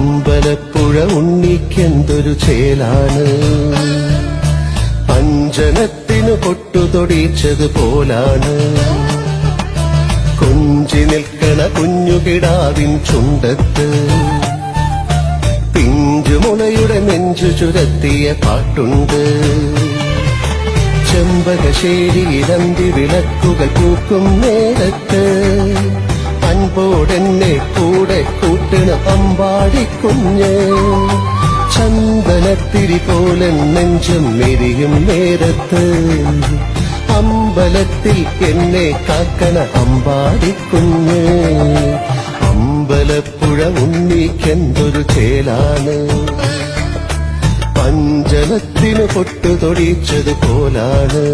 അമ്പലപ്പുഴ ഉണ്ണിക്കെന്തൊരു ചേലാണ്, അഞ്ജനത്തിനു പൊട്ടുതൊടിച്ചതുപോലാണ്. കൊഞ്ചി നിൽക്കണ കുഞ്ഞുകിടാവിൻ ചുണ്ടത്ത് പിഞ്ചുമുളയുടെ നെഞ്ചു ചുരത്തിയ പാട്ടുണ്ട്. ചെമ്പകശ്ശേരിയിലന്തി വിളക്കുകൾ പൂക്കും നേരത്ത് അൻപോടെന്നെ കൂടെ കൂട്ടണ അമ്പാടിക്കുഞ്ഞ്. ചന്ദനത്തിരി പോലെ നെഞ്ചും മെരിയും നേരത്ത് അമ്പലത്തിൽ എന്നെ കാക്കണ അമ്പാടിക്കുഞ്ഞ്. അമ്പലപ്പുഴ ഉണ്ണിക്കെന്തൊരു ചേലാണ്, അഞ്ജനത്തിനു പൊട്ടുതൊടിച്ചതുപോലാണ്.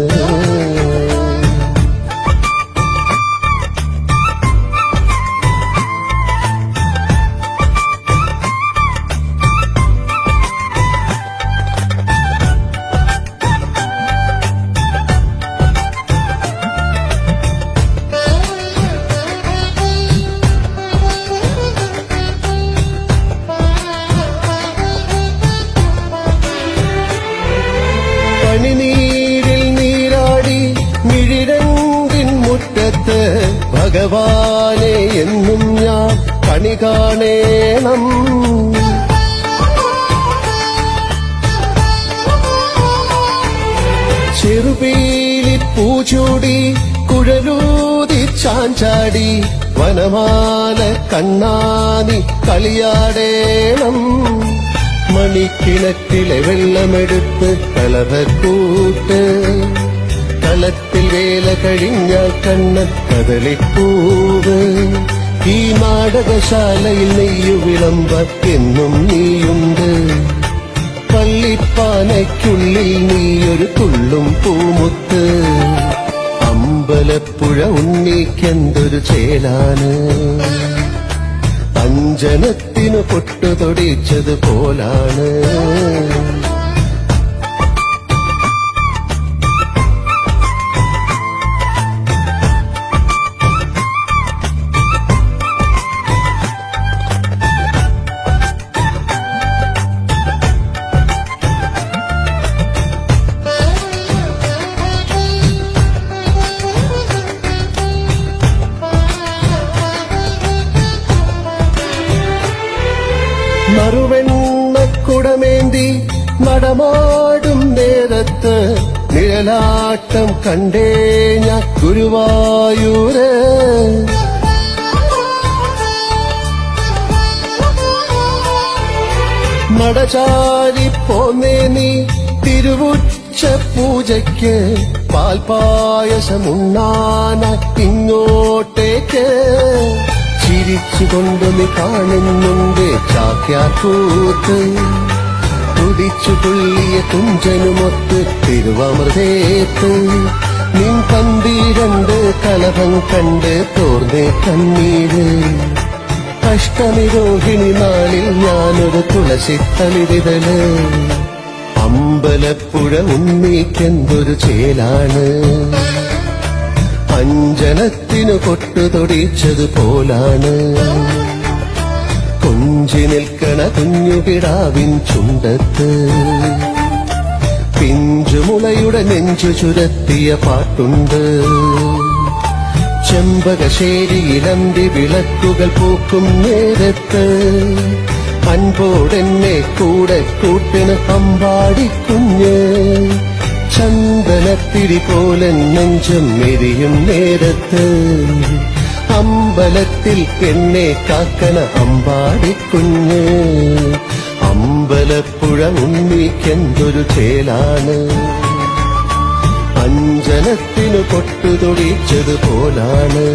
പനിനീരിൽ നീരാടി മിഴിരണ്ടിൻ മുറ്റത്ത് ഭഗവാനെ എന്നും ഞാൻ കണി കാണേണം. ചെറുപീലി പൂച്ചൂടി കുഴലൂതി ചാഞ്ചാടി വനമാല കണ്ണാനി കളിയാടേണം. മണിക്കിണറ്റിലെ വെള്ളമെടുത്ത് കളഭക്കൂട്ട് കളത്തിൽ വേല കഴിഞ്ഞാൽ കണ്ണ കദളിപ്പൂവ്. ഈ നാടകശാലയിൽ നെയ്യു വിളമ്പ എന്നും നീയുണ്ട്. പള്ളിപ്പാനയ്ക്കുള്ളിൽ നീയൊരു തുള്ളും പൂമുത്ത്. അമ്പലപ്പുഴ ഉണ്ണിക്കെന്തൊരു ചേലാണ്, അഞ്ജനത്തിനു പൊട്ടുതൊടിച്ചതുപോലാണ്. മറുവെണ്ണക്കുടമേന്തി നടമാടും നേരത്ത് നിഴലാട്ടം കണ്ടേ ഞാൻ ഗുരുവായൂര്. നടചാരി പോന്നേ നീ തിരുവുച്ച പൂജയ്ക്ക് പാൽപായസമുണ്ണാന ഇങ്ങോട്ടേക്ക്. ചിരിച്ചുകൊണ്ട് നീ കാണുന്നുണ്ട് ചാക്യാർകൂത്ത്. തുടിച്ചു തുള്ളിയ തുഞ്ചനുമൊത്ത് തിരുവമൃതേത്ത്. നിൻ 12 കലഹം കണ്ട് തോർന്നേ കണ്ണീര്. അഷ്ടമി രോഹിണി നാളിൽ ഞാനൊരു തുളസിത്തളിരിതല്. അമ്പലപ്പുഴ ഉണ്ണിക്കെന്തൊരു ചേലാണ്, അഞ്ജനത്തിനു പൊട്ടുതൊടിച്ചതുപോലാണ്. കൊഞ്ചി നിൽക്കണ കുഞ്ഞുകിടാവിൻ ചുണ്ടത്ത് പിഞ്ചുമുളയുടെ നെഞ്ചു ചുരത്തിയ പാട്ടുണ്ട്. ചെമ്പകശ്ശേരിയിലന്തി വിളക്കുകൾ പൂക്കും നേരത്ത് അൻപോടെന്നെ കൂടെ കൂട്ടിന അമ്പാടിക്കുഞ്ഞ്. ചന്ദനത്തിരി പോലെ നെഞ്ചും മെരിയും നേരത്ത് അമ്പലത്തിൽ എന്നെ കാക്കണ അമ്പാടിക്കുഞ്ഞ്. അമ്പലപ്പുഴ ഉണ്ണിക്കെന്തൊരു ചേലാണ്, അഞ്ജനത്തിനു പൊട്ടുതൊടിച്ചതുപോലാണ്.